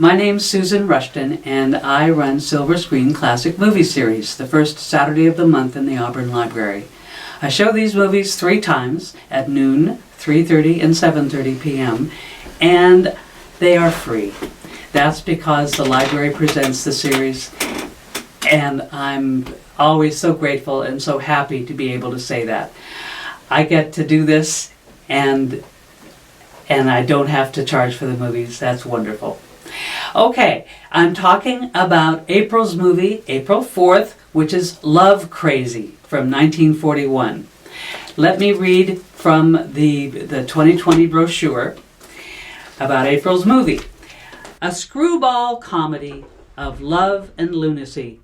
My name's Susan Rushton, and I run Silver Screen Classic Movie Series, the first Saturday of the month in the Auburn Library. I show these movies 3 times, at noon, 3:30, and 7:30 p.m., and they are free. That's because the library presents the series, and I'm always so grateful and so happy to be able to say that. I get to do this, and I don't have to charge for the movies. That's wonderful. Okay, I'm talking about April's movie, April 4th, which is Love Crazy from 1941. Let me read from the 2020 brochure about April's movie. A screwball comedy of love and lunacy.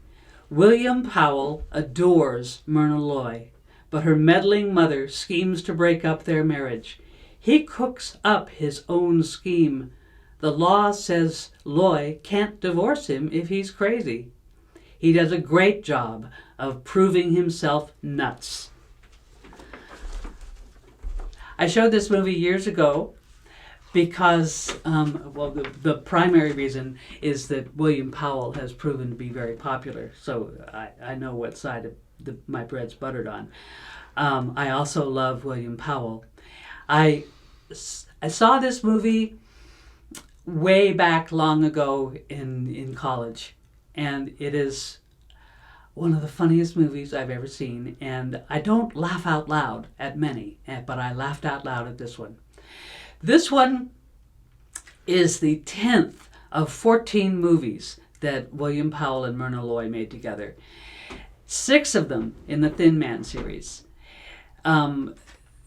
William Powell adores Myrna Loy, but her meddling mother schemes to break up their marriage. He cooks up his own scheme. The law says Loy can't divorce him if he's crazy. He does a great job of proving himself nuts. I showed this movie years ago because, the primary reason is that William Powell has proven to be very popular, so I know what side of my bread's buttered on. I also love William Powell. I saw this movie way back long ago in college, and it is one of the funniest movies I've ever seen, and I don't laugh out loud at many, but I laughed out loud at this one. This one is the 10th of 14 movies that William Powell and Myrna Loy made together. 6 of them in the Thin Man series.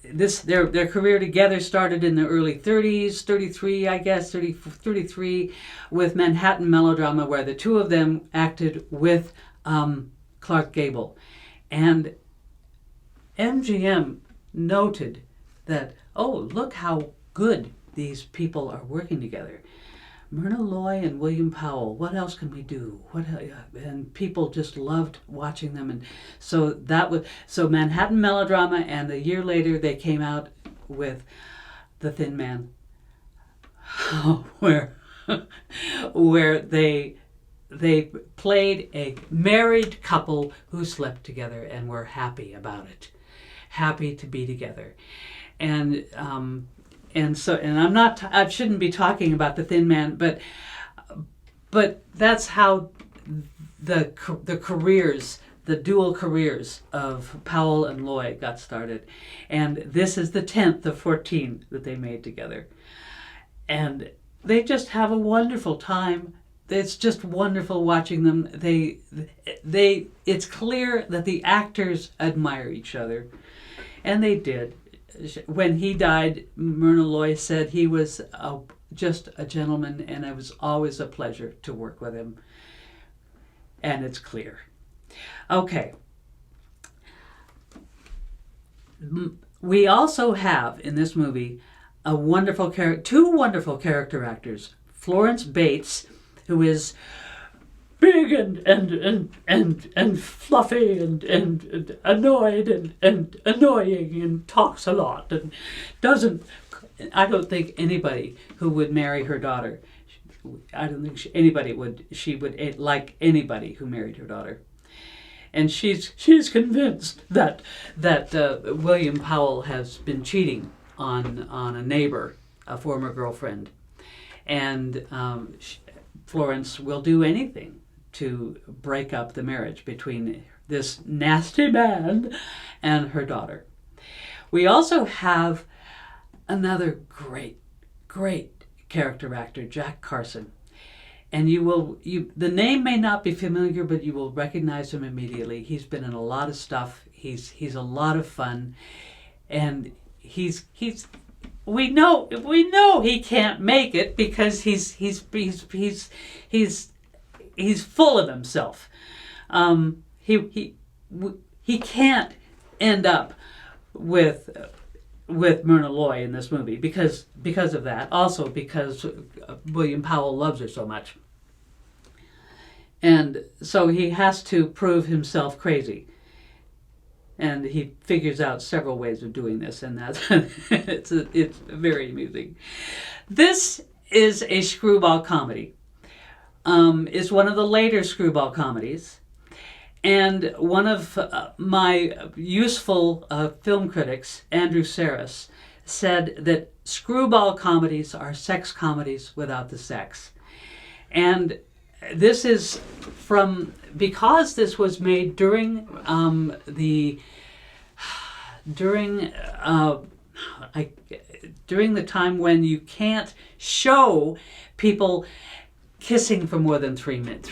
Their career together started in the early 30s, 33, with Manhattan Melodrama, where the 2 of them acted with Clark Gable. And MGM noted that, oh, look how good these people are working together. Myrna Loy and William Powell, what else can we do? And people just loved watching them, and so Manhattan Melodrama, and a year later they came out with The Thin Man, where they played a married couple who slept together and were happy about it, happy to be together, and I shouldn't be talking about The Thin Man, but that's how the careers, the dual careers of Powell and Loy got started. And this is the 10th of 14 that they made together. And they just have a wonderful time. It's just wonderful watching them. It's clear that the actors admire each other, and they did. When he died, Myrna Loy said he was just a gentleman, and it was always a pleasure to work with him. And it's clear. Okay. We also have in this movie two wonderful character actors. Florence Bates, who is big and fluffy and annoyed and annoying and talks a lot and I don't think anybody who would marry her daughter, I don't think she would like anybody who married her daughter. And she's convinced that William Powell has been cheating on a neighbor, a former girlfriend, and Florence will do anything to break up the marriage between this nasty man and her daughter. We also have another great character actor, Jack Carson. And the name may not be familiar, but you will recognize him immediately. He's been in a lot of stuff. He's a lot of fun, and we know he can't make it because he's full of himself. He can't end up with Myrna Loy in this movie because of that. Also because William Powell loves her so much, and so he has to prove himself crazy. And he figures out several ways of doing this, and that's it's very amusing. This is a screwball comedy. is one of the later screwball comedies. And one of my useful film critics, Andrew Saris, said that screwball comedies are sex comedies without the sex. And this is because this was made during during the time when you can't show people kissing for more than 3 minutes.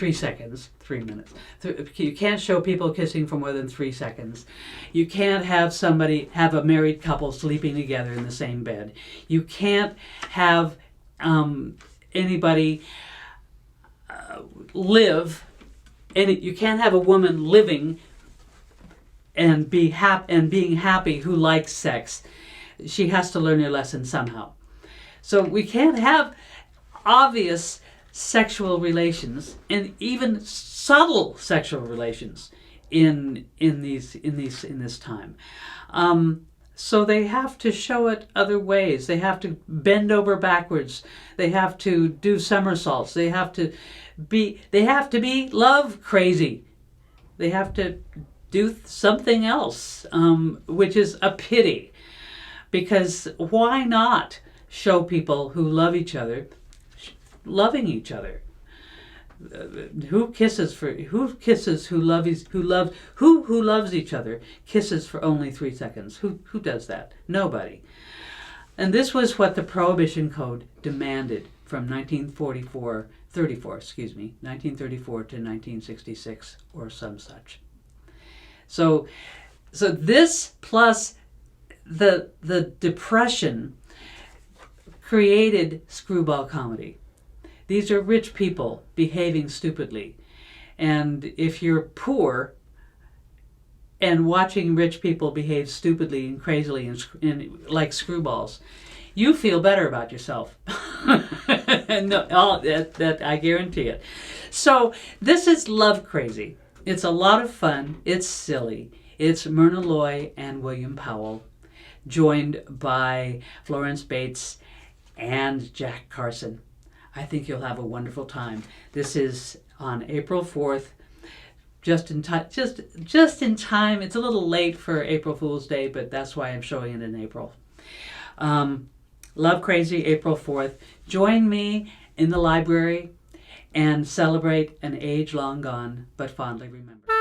You can't show people kissing for more than 3 seconds. You can't have a married couple sleeping together in the same bed. You can't have anybody live, and you can't have a woman living and being happy who likes sex. She has to learn her lesson somehow. So we can't have obvious sexual relations and even subtle sexual relations in this time. So they have to show it other ways. They have to bend over backwards. They have to do somersaults. They have to be love crazy. They have to do something else, which is a pity. Because why not show people who love each other loving each other? Who loves each other kisses for only 3 seconds? Who does that? Nobody. And this was what the Prohibition Code demanded from 1934 to 1966 or some such. So this plus the Depression created screwball comedy. These are rich people behaving stupidly. And if you're poor and watching rich people behave stupidly and crazily and like screwballs, you feel better about yourself. That I guarantee it. So this is Love Crazy. It's a lot of fun. It's silly. It's Myrna Loy and William Powell, joined by Florence Bates and Jack Carson. I think you'll have a wonderful time. This is on April 4th, just in time. Just in time. It's a little late for April Fool's Day, but that's why I'm showing it in April. Love Crazy, April 4th. Join me in the library and celebrate an age long gone, but fondly remembered.